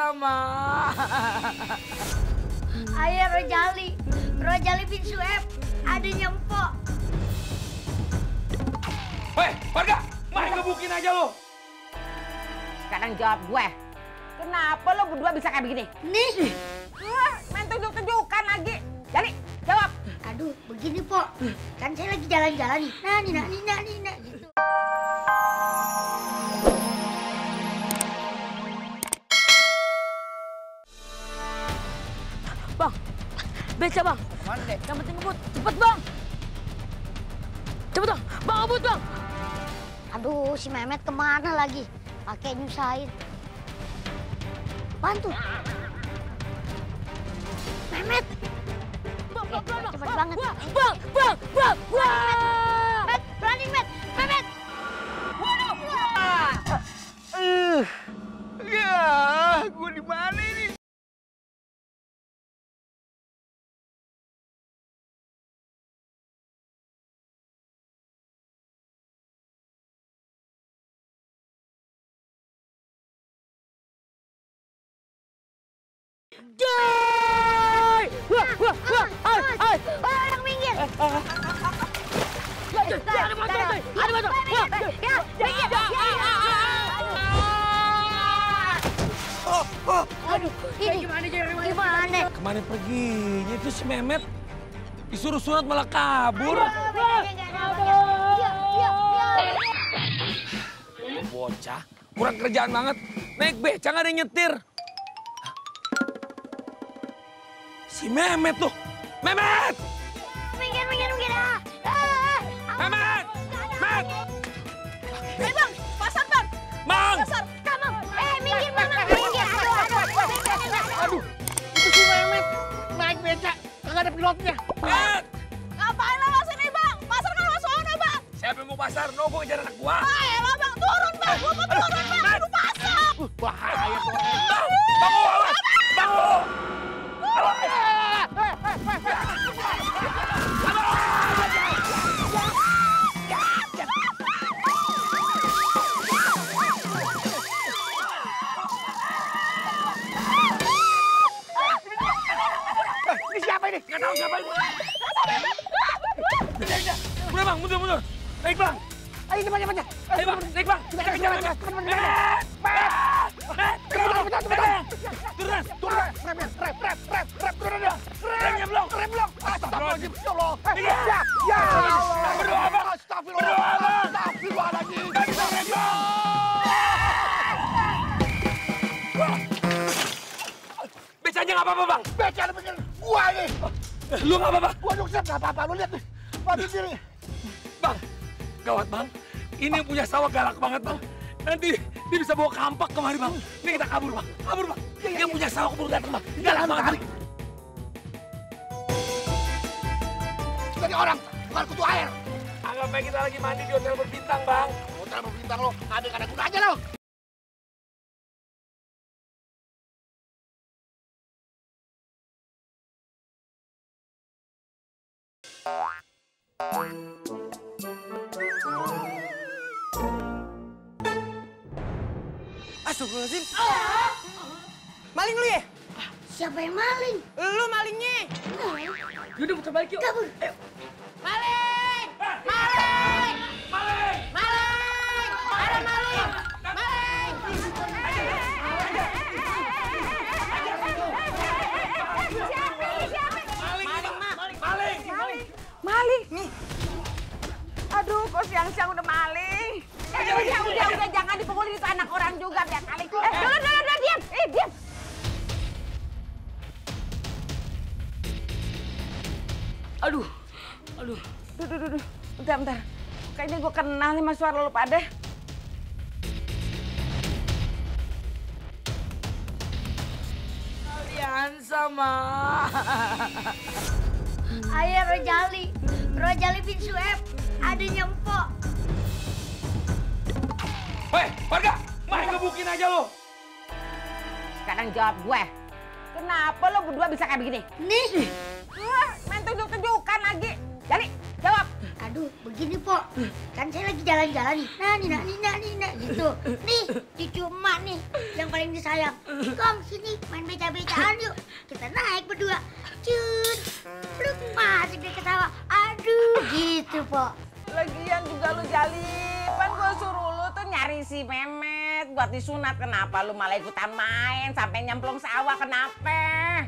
sama. Ayah Rojali bin Sueb, adanya Empok. Hei, warga, main gebukin aja lo. Sekarang jawab gue. Kenapa lo berdua bisa kayak begini? Nih. Main tunjuk-tunjukkan lagi. Jadi, jawab. Aduh, begini, Pok. Kan saya lagi jalan-jalan nih. Nah, gitu. Bang, beca bang. Mana deh? Yang penting ngebut. Cepet bang. Cepet dong. Bang, ngebut bang. Aduh, si Mehmet kemana lagi? Pakai nyusahin. Bantu. Mehmet. Bang, Cepet banget. Bang. Mehmet, berani Mehmet. Mehmet. Ya, gue di mana ini? Joy! Orang minggir. Ada motor. Ya, minggir. Aduh, ini gimana? Kemana perginya itu si Mehmet? Disuruh sunat malah kabur. Bocah, kurang kerjaan banget. Naik beca nggak ada yang nyetir. Si Mehmet tuh. Mehmet! Minggir. Mehmet! Mehmet! Bang, pasar bang. Bang! Kamu, minggir, Mama. Minggir. Aduh, Itu si Mehmet naik beca, kagak ada pilotnya. Mehmet! Ngapain lo sini bang? Pasar kan lo sono bang. Siapa yang mau pasar? No, gue ngejar anak gua. Ayolah bang, turun bang. Gua mau turun bang. Lu pasar. Bahaya tuh. Bang! Bangun! Awas! Bangun! Ini siapa ini? Nggak tahu siapa itu. Udah bang, mundur. Naik bang. Ayo cepat. Ayo bang, naik bang. Kita kejar. Turun. Rep. Turun dia. Remnya belum. Rem belum. Astagfirullahaladzim. Ya Allah. Iya. Ya Allah. Berdoa, Bang. Astagfirullahaladzim. Nggak bisa rem bang. Becanya nggak apa-apa bang. Beca ada pikir gua ini. Lu nggak apa-apa. Gua nyuksep nggak apa-apa. Lu lihat nih. Mati diri. Bang, gawat bang. Ini yang punya sawah galak banget bang. Nanti dia bisa bawa kampak kemari bang. Ini kita kabur bang. Yang punya sawah keburu datang bang. Galak banget bang. Jadi orang bukan kutu air. Anggap aja kita lagi mandi di hotel berbintang bang. Hotel berbintang lo. Ada gunanya lo. Astagfirullahaladzim. Maling lu ya? Siapa yang maling? Lu malingnya. Yaudah putar balik yuk. Kabur. Maling! Maling! Maling! Maling! Ada maling! Maling! Maling! Maling nih. Aduh, kok siang-siang udah maling. Udah, jangan dipukulin itu anak orang juga biar maling. Udah, diam. Diam. Aduh. Duh. Bentar. Kayaknya gue kenal nih sama suara lo pada. Kalian sama. Ayah Rojali bin Sueb, adanya Empok. Hei, warga! Main gebukin aja lo. Sekarang jawab gue. Kenapa lo berdua bisa kayak begini? Nih. Main tunjuk-tunjukkan lagi. Jadi, jawab. Waduh, begini, Pok. Kan saya lagi jalan-jalan nih. Nah, gitu. Nih, cucu emak nih, yang paling disayang. Kong, sini main beca-becaan yuk. Kita naik berdua. Cun, pluk, masuk deh ke sawah. Aduh, gitu, Pok. Lagian juga lu Jalipan, gua suruh lu tuh nyari si Memet buat disunat. Kenapa lu malah ikutan main sampai nyemplung sawah? Kenapa?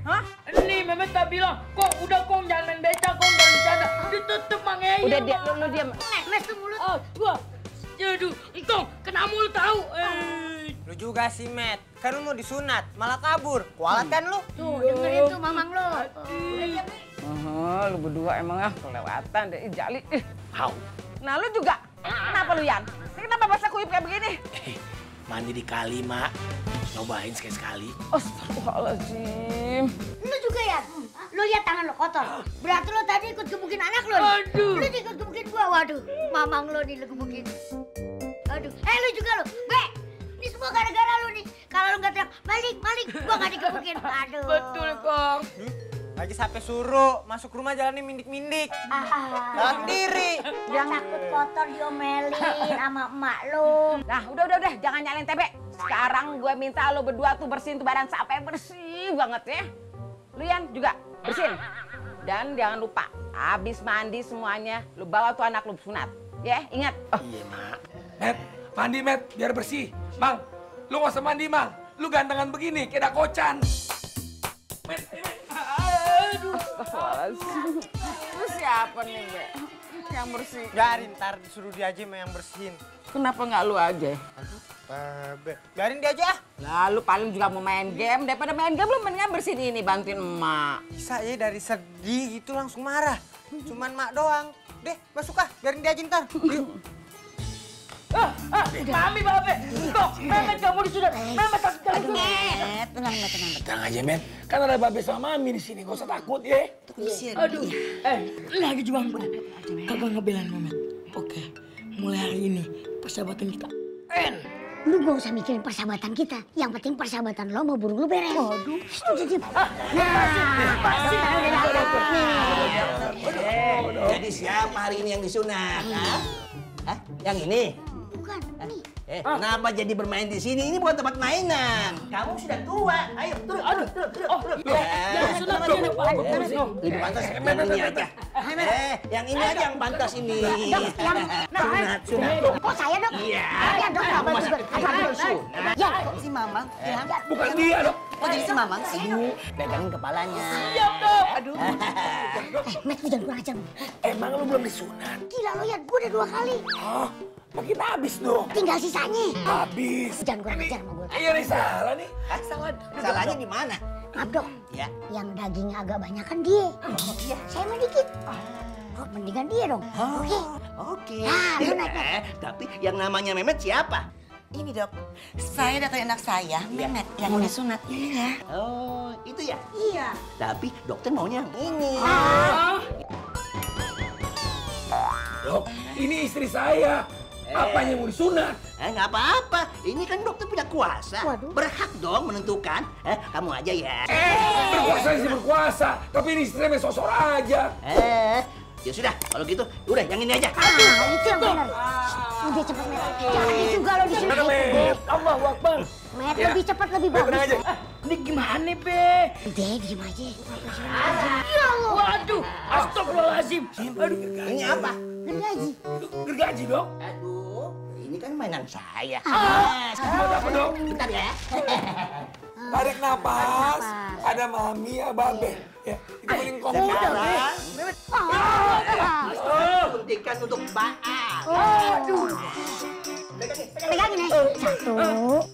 Hah? Nih Memet tak bilang, kok udah kong jangan main beca, kong jangan bercanda. Ditutup Mang Eyang. Udah dia, lu diam. Mes tuh mulut. Oh, gua. Aduh, Kong, kena mulut tahu. Lu juga sih, Met. Kan lu mau disunat, malah kabur. Kualat kan lu? Tuh, dengerin tuh mamang lo. Lu berdua emang kelewatan deh, Jali. Hau. Nah lu juga, kenapa lu Yan? Kenapa basah kuyup kayak begini? Mandi di kali, Mak. Cobain sekali-sekali. Astagfirullahaladzim. Lu juga ya? Lu lihat tangan lo kotor. Berarti lo tadi ikut gebukin anak lo. Aduh. Lu ikut gebukin gua, waduh. Mamang lo nih lu gebukin. Aduh, lu juga lo. Be, ini semua gara-gara lu nih. Kalau lu nggak teriak, balik, gua nggak digebukin. Aduh. Betul, Kong. Lagi sampai suruh masuk rumah jalannya mindik-mindik. Jalan sendiri. Dia takut kotor diomelin sama emak lu. Nah udah, jangan nyalain TB. Sekarang gue minta lo berdua tuh bersihin tuh badan sampai bersih banget ya. Lu Yan juga bersihin. Dan jangan lupa, habis mandi semuanya, lu bawa tuh anak lu sunat. Ya, ingat. Iya, Mak. Met, mandi, Met, biar bersih. Mang, lu nggak usah mandi, Mang. Lu gantengan begini, kayak kocan. Met, Terus siapa nih, Be? Yang bersih? Biarin, ntar disuruh dia aja yang bersihin. Kenapa nggak lu aja? Biarin dia aja. Lalu paling juga mau main game. Daripada main game, lu mendingan bersihin ini, bantuin emak. Bisa ya dari sedih gitu langsung marah. Cuman mak doang. Deh, masuk ah. Biarin dia aja ntar. Yuk. Mami, Babe. Kong, Memet kamu disunat. Memet takut jalan. Tenang. tenang aja, Met. Kan ada Babe sama Mami di sini, gak usah takut ya. Aduh, lagi juang gue. Kagak ngebelain Memet. Oke, mulai hari ini persahabatan kita Lu gak usah mikirin persahabatan kita. Yang penting persahabatan lo mau burung lu beres. Waduh. Jadi siapa hari ini yang disunat? Hah? Yang ini? Bukan, nih. Kenapa jadi bermain di sini? Ini bukan tempat mainan. Kamu sudah tua. Ayo, turun. sunat aja nih, Pak. Lebih pantas yang ini aja. Yang ini aja yang pantas ini. Sunat. Kok saya dong? Iya. Ya dong, Kamu masih sunat. Ya, kok si Mamang? Bukan dia dong. Kok jadi si Mamang sih? Pegangin kepalanya. Siap dong. Aduh. Met, lu jangan kurang ajar. Emang lu belum disunat? Gila lo ya, gue udah 2 kali. Hah? Makin habis dong. Tinggal sisanya. Habis. Jangan kurang ajar sama gue. Iya nih, salah nih. Salahnya di mana? Maaf dok, Ya. yang dagingnya agak banyak kan dia. Iya. Saya mah dikit. Oh, mendingan dia dong. Oke. Oke. Nah, lu naik. Tapi yang namanya Memet siapa? Ini dok, saya datang anak saya, Memet, yang mau disunat. Iya. Oh, itu ya? Iya. Tapi dokter maunya yang ini. Dok, ini istri saya. Apanya mau disunat? Nggak apa-apa. Ini kan dokter punya kuasa. Waduh. Berhak dong menentukan. Kamu aja ya. Berkuasa sih berkuasa. Tapi ini istri saya sosor aja. Ya sudah, kalau gitu, udah yang ini aja. Itu yang benar. Udah cepet Met. Jangan juga lo di sini. Met. Allahu Akbar. Met, lebih cepat lebih bagus. Tenang aja. Ini gimana, Be? Udah, diem aja. Waduh, astagfirullahaladzim. Aduh, Ini apa? Gergaji. Gergaji dong. Aduh, ini kan mainan saya. Buat apa dong? Bentar ya. Tarik napas. Ada Mami, ya Babe. Ya, kita paling kompak. Suntikan untuk Baal. Aduh. Pegangin ya. 1.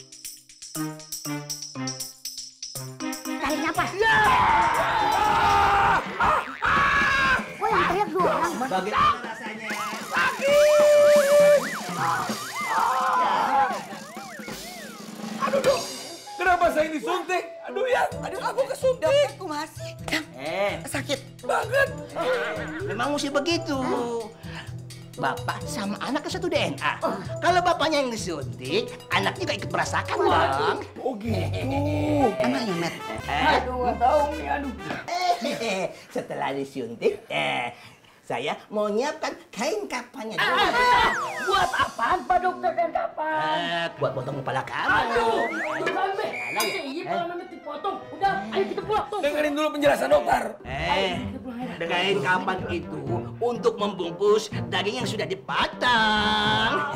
Tarik napas. Kok yang teriak 2 orang? Bagaimana rasanya? Aduh, dong. Kenapa saya disuntik? Aduh ya, aduh aku kesuntik. Aku masih Sakit banget. Memang mesti begitu. Bapak sama anak satu DNA. Kalau bapaknya yang disuntik, anak juga ikut merasakan dong. Oh gitu. Emangnya, Met? aduh, nggak tahu nih, aduh. Setelah disuntik, Saya mau nyiapkan kain kafannya. Buat apaan Pak Dokter dan kapan? Buat potong kepala kamu. Aduh, Bambe, masa iya kalau Mehmet dipotong? Udah, ayo kita pulang tuh. Dengerin dulu penjelasan dokter. Kain kapan itu untuk membungkus daging yang sudah dipotong.